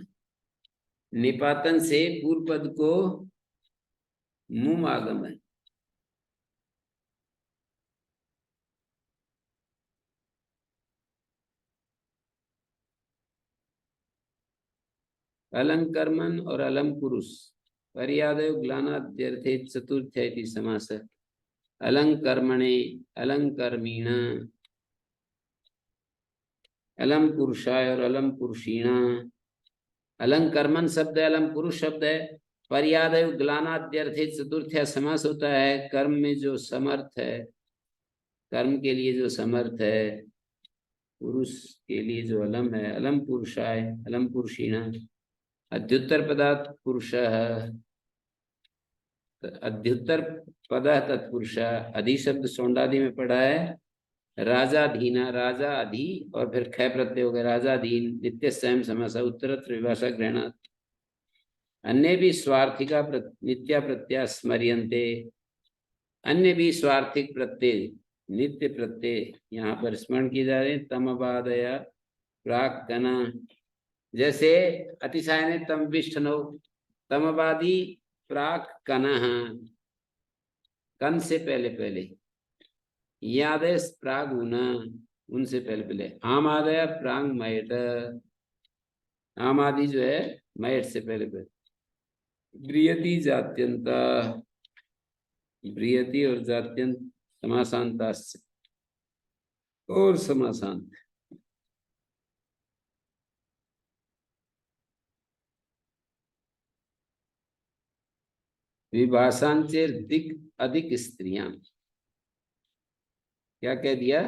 निपातन से पूर्व पद को मुम आगम है। अलंकर्मन और अलम पुरुष पर्यादय ग्लानाद्यर्थे चतुर्थ इति समास। अलंकर्मणे अलंकर्मीण अलम पुरुषाय और अलम पुरुषीण। अलंकर्मन शब्द है, अलम पुरुष शब्द है। पर्यादय ग्लानाद्यर्थे चतुर्थ समास होता है। कर्म में जो समर्थ है, कर्म के लिए जो समर्थ है, पुरुष के लिए जो अलम है। अलम पुरुषाय अलम पुरुषीण। अध्युत्तर पदात् पुरुष अध्युत्तर पद तत्पुरुष। अधि शब्द सोंडादि में पढ़ा है। राजाधीना राजा अधि और फिर ख प्रत्यय हो गया राजाधीन। नित्य स्वयं समास उत्तरत्र विभाषा ग्रहणात्। अन्य भी स्वार्थिका नित्या प्रत्यय स्मर्यन्ते। अन्य भी स्वार्थिक प्रत्यय नित्य प्रत्यय यहाँ पर स्मरण किए जा रहे हैं। तमबादया प्राक कना जैसे अतिशायने तम विष्णु तमबादी प्राक कनः कन से पहले पहले। यादेश प्राग ऊना उनसे पहले पहले। आम आदया प्रांग मयट आम आदि जो है मयट से पहले पहले। ब्रियति जात्यंता ब्रियति और जात्यंत समासांताश्च और समासांत। विभाषांचेर दिक् अधिक स्त्रियां, क्या कह दिया?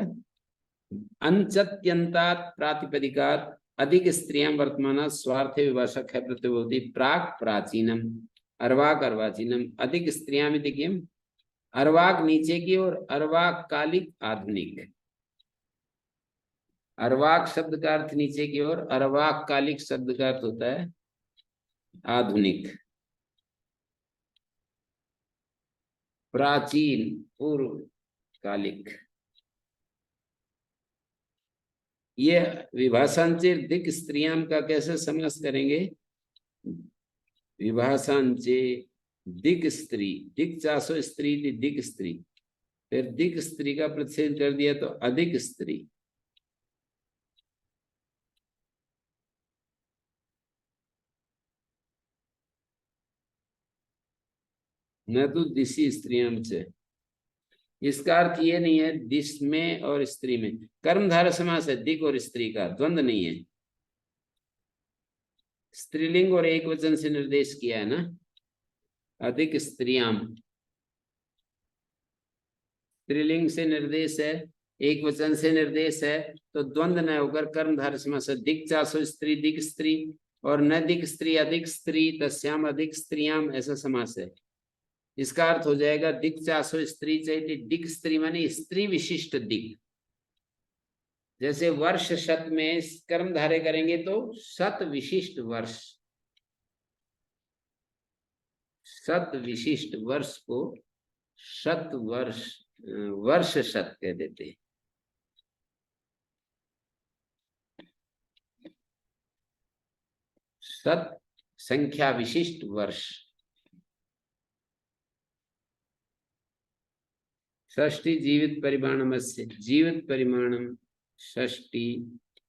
अंचत्यंतात प्रातिपदिकात अधिक स्त्रियां वर्तमान स्वार्थे विभाषक है प्रत्यय प्राक प्राचीनम अर्वाक अर्वाचीनम अधिक स्त्रियां में देखिए अर्वाक नीचे की और अर्वाक कालिक आधुनिक। अर्वाक शब्द का अर्थ नीचे की ओर, अर्वाक कालिक शब्द का अर्थ होता है आधुनिक, प्राचीन, पूर्व कालिक। ये विभाषांचेर दिक् स्त्रियां का कैसे समास करेंगे? विभाषांचे दिक् स्त्री, दिक् चासो स्त्री थी दिक् स्त्री, फिर दिक् स्त्री का प्रतिषेध कर दिया तो अधिक स्त्री। न तो दिशी स्त्रियां से, इसका अर्थ ये नहीं है दिश में और स्त्री में, कर्मधारय समास है, दिक् और स्त्री का द्वंद्व नहीं है। स्त्रीलिंग और एक वचन से निर्देश किया है ना, अधिक स्त्रियां स्त्रीलिंग से निर्देश है, एक वचन से निर्देश है, तो द्वंद्व न होकर कर्मधारय समास है। दिक् चासो स्त्री दिक् स्त्री और न दिक् स्त्री अधिक स्त्री तस्याम अधिक स्त्रियाम, ऐसा समास है। इसका अर्थ हो जाएगा दिक् चासो स्त्री चाहिए, दिक् स्त्री माने स्त्री विशिष्ट दिक्। जैसे वर्ष शत में कर्मधारय करेंगे तो शत विशिष्ट वर्ष, शत विशिष्ट वर्ष को शत वर्ष, वर्ष शत कह देते हैं। शत संख्या विशिष्ट वर्ष। षष्ठी जीवित परिमाणम से, जीवित परिमाणम षष्ठी,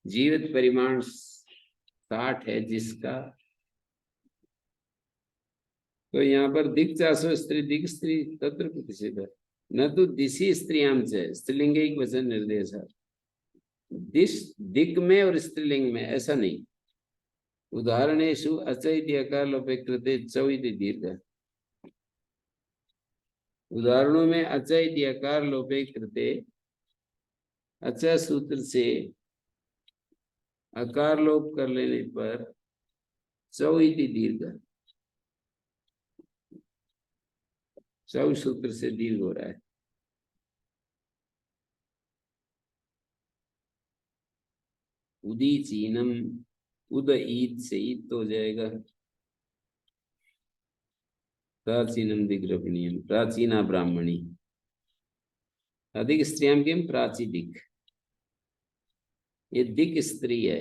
जीवित परिमाण 60 है जिसका, तो यहाँ पर दिक् चासो स्त्री दिक् स्त्री तत्र प्रतिषेध है। न तो दिशी स्त्रियां से, स्त्रीलिंग एक वचन निर्देश है, दिश दिक् में और स्त्रीलिंग में ऐसा नहीं। उदाहरणेषु अच इति अकार लोपे कृते चौ इति दीर्घ, उदाहरणों में अच इति अकार लोपे कृते, अच सूत्र से अकार लोप कर लेने पर चौ इति दीर्घ, चौ सूत्र से दीर्घ हो रहा है। उदीचीनम, उद ईद से ईद तो हो जाएगा, प्राचीनम दिग्रपणीयम, प्राचीना ब्राह्मणी, अधिक स्त्रियां किम प्राची दिक्, ये दिक् स्त्री है।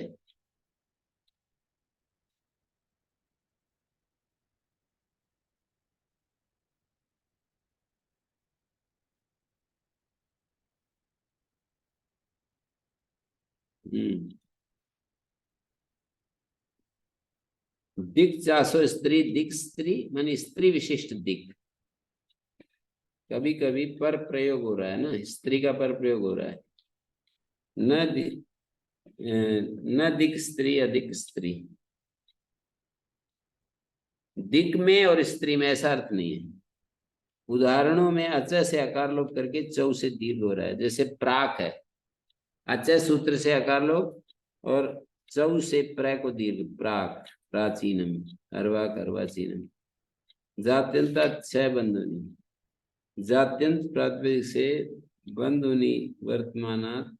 दिक् चासो स्त्री दिक् स्त्री माने स्त्री विशिष्ट दिक्। कभी कभी पर प्रयोग हो रहा है ना, स्त्री का पर प्रयोग हो रहा है। न दिक् स्त्री अधिक स्त्री, दिक् में और स्त्री में ऐसा अर्थ नहीं है। उदाहरणों में अच से आकार लोप करके चौ से दीर्घ हो रहा है, जैसे प्राक है, अच सूत्र से आकार लोप और चौ से प्र को दीर्घ, प्राक प्राचीनम, अर्वाक अर्वाचीनम। जात्यंत 6 बंधुनी, जात्यंत प्रातिपदिक से बंधुनी वर्तमानात्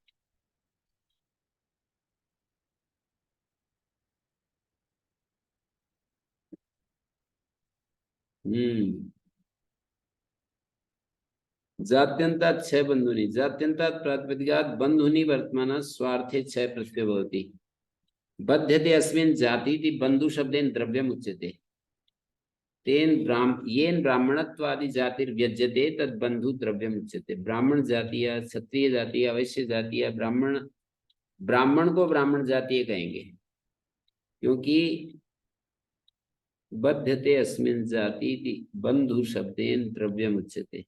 जात्यंतात 6 बंधुनी, जात्यंतात प्रातिपदिकात् बंधुनी वर्तमानात् स्वार्थे 6 प्रत्यय भवति। बध्यते अस्मिन् जातीति बंधु शब्देन द्रव्यम उच्यते, तेन येन ब्राह्मणत्वादि जातिर्व्यज्यते तद बंधु द्रव्यम उच्यते। ब्राह्मण जातीय, क्षत्रिय जातीय, अवश्य जातीय, ब्राह्मण, ब्राह्मण को ब्राह्मण जातीय कहेंगे क्योंकि बध्यते अस्मिन् जातीति बंधु शब्देन द्रव्यम उच्यते,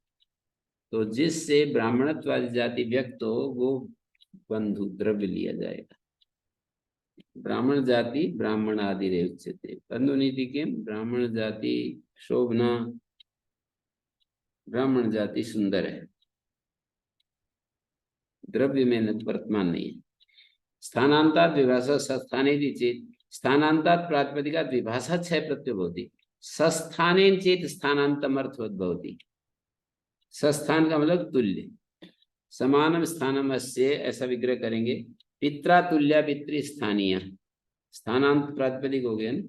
तो जिससे ब्राह्मणत्वादी जाति व्यक्त हो वो बंधु द्रव्य लिया जाएगा। ब्राह्मण जाति ब्राह्मण आदि रे उच्यते, बंधु नीति के ब्राह्मण जाति शोभना ब्राह्मण जाति सुंदर है, द्रव्य में वर्तमान नहीं है। स्थानांतात् विभाषा सस्थाने चेत, स्थानांतात् प्रातिपदिका विभाषा क्षय प्रत्यय भवति, सस्थानेन चेत स्थानांतम अर्थवत् भवति। सस्थान का मतलब तुल्य, समानम स्थानम अस्य, ऐसा विग्रह करेंगे। पित्रा तुल्य पितृ स्थानीय, स्थानांत प्रातिपदिक हो गया ना।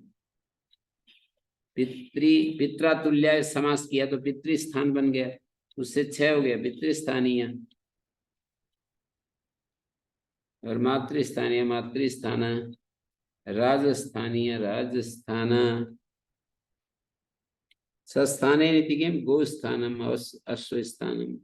पित्रा तुल्य समास किया तो पितृ स्थान बन गया, उससे क्षय हो गया पितृ स्थानीय। और मातृस्थानीय मातृस्थान, राजस्थानीय राजस्थान। सस्थाने नीति के गोस्थानम अश्वस्थानम।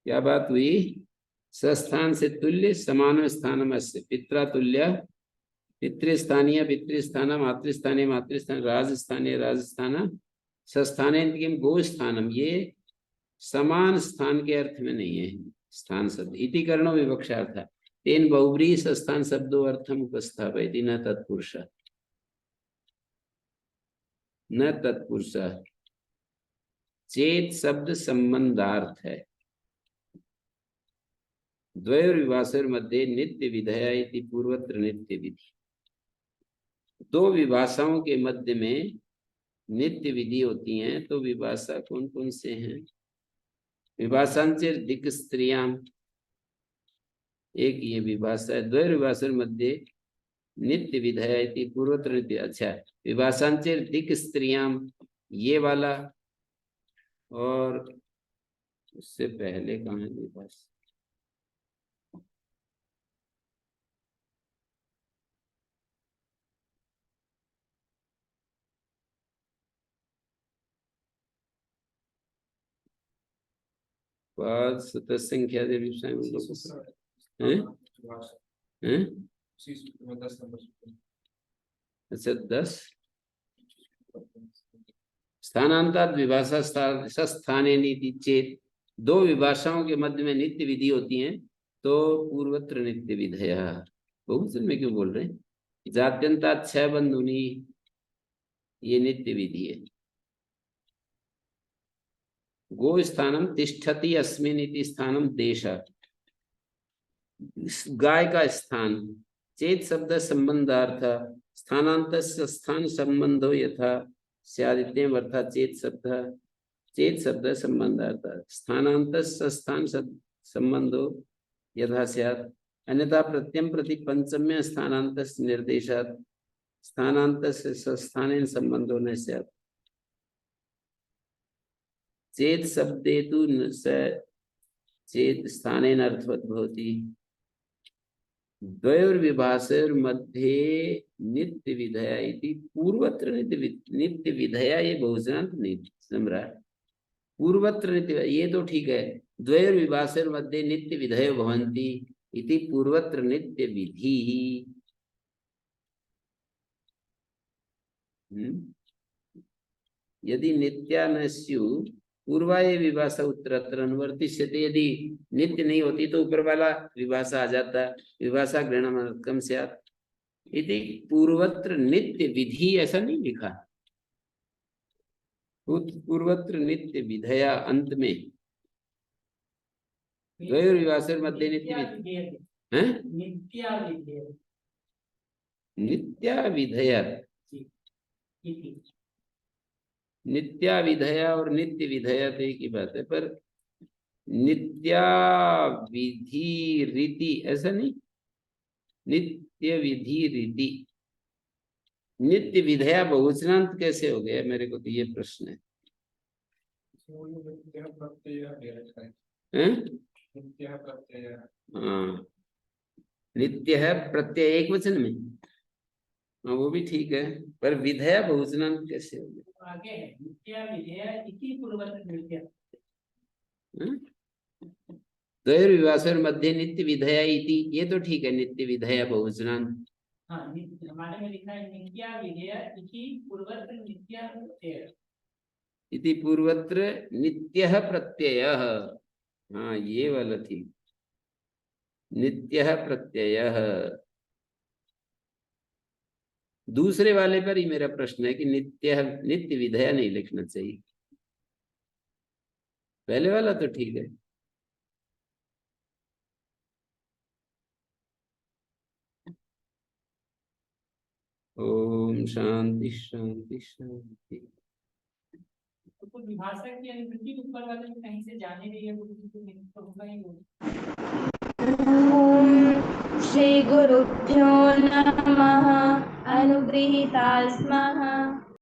क्या बात हुई? सस्थान से तुल्य, समान स्थानम अस्य, पित्रा तुल्य पितृस्थानीय पितृस्थान, मातृस्थानीय मातृस्थान, राजस्थानीय राजस्थान, सस्थाने गोस्थानम। ये समान स्थान के अर्थ में नहीं है स्थान शब्द। इति करणो विवक्षार्थ तेन बहुब्रीहि सस्थान शब्दो अर्थम उपस्थापयति न तत्पुरुष, न तत्पुरुष। चेत शब्द संबंधार्थ है। द्वयोर्विभाषोर मध्ये नित्य विधेया इति पूर्वत्र नित्य विधि। दो विभाषाओं के मध्य में नित्य विधि होती हैं, तो विभाषा कौन कौन से हैं? विभाषांचेर दिक् स्त्रियाम, एक ये विभाषा है। द्वयोर्विभाषोर मध्ये नित्य विधेया इति पूर्वत्र नित्य। अच्छा, विभाषांचेर दिक् स्त्रियाम ये वाला, और उससे पहले कहाँ है विभाषा? पाद सतत संख्या दे विषय में हैं? अच्छा 10। स्थानांतात् विभाषा सस्थाने नीति चेत, दो विभाषाओं के मध्य में नित्य विधि होती हैं, तो पूर्वत्र नित्य विधेया। बहुवचन में क्यों बोल रहे हैं? जात्यंतात् क्षय बंधुनी, ये नित्य विधि है। गो स्थानम तिष्ठति अस्मिन् इति स्थानम देश, गाय का स्थान। चेत शब्द संबंधार्थ, स्थानांतस्य स्थान संबंधो यथा स्यादित्यम अर्थात चेत शब्द संबंधार्थ, स्थानांतस्य स्थान संबंधो यथा स्यात्, अन्यथा प्रत्यम प्रति पंचम्य स्थानांतस्य निर्देशात् स्थानांतस्य स्थानेन संबंधो न स्यात्। चेत शब्दे तु चेत स्थानेन अर्थवत् भवति। द्वयोर्विभाषोर मध्ये नित्य विधेया इति पूर्वत्र नित्य विधेया, ये बहुवचनांत नहीं समझ रहा है। पूर्वत्र नित्य, ये तो ठीक है। द्वयोर्विभाषोर मध्ये नित्य विधेयो भवन्ति इति पूर्वत्र नित्य विधि। यदि नित्या न स्युः पूर्वाये विभाषा उत्तरत्र अनुवर्तिष्यते। यदि नित्य नहीं होती तो ऊपर वाला विभाषा आ जाता, विभाषा ग्रहणम स्यात् इति पूर्वत्र नित्य विधि, ऐसा नहीं लिखा। पूर्वत्र नित्य विधेया अंत में द्वयोर्विभाषोर मध्ये नित्य विधि है। नित्या विधेया, नित्या विधेया और नित्य विधेया तो एक ही बात है, पर नित्या विधि रीति ऐसा नहीं। नित्य विधि रीति, नित्य विधेया बहुवचनांत कैसे हो गया? मेरे को तो ये प्रश्न है। हाँ, नित्य है प्रत्यय एक वचन में, हाँ वो भी ठीक है, पर विधेया बहुवचनांत कैसे हो गया? आगे है नित्या विधेया इति पूर्वत्र नित्य। द्वयोर्विभाषोर मध्ये नित्य विधेया इति, ये तो ठीक है, नित्य विधेया बहुवचनांत। हाँ, हमारे में लिखा है नित्या विधेया इति पूर्वत्र नित्य प्रत्यय, इति पूर्वत्र नित्यः प्रत्ययः। हाँ ये वाला ठीक। नित्यः प्रत्ययः। दूसरे वाले पर ही मेरा प्रश्न है कि नित्य नित्य विधेय नहीं लिखना चाहिए। पहले वाला तो ठीक है। ओम शांति शांति शांति। तो कुछ विभाषक की अनुवृत्ति ऊपर वाले में कहीं से जाने रही है वो तो नित्य होगा ही वो। ॐ श्री गुरुभ्यो नमः अनुगृहीता स्मः।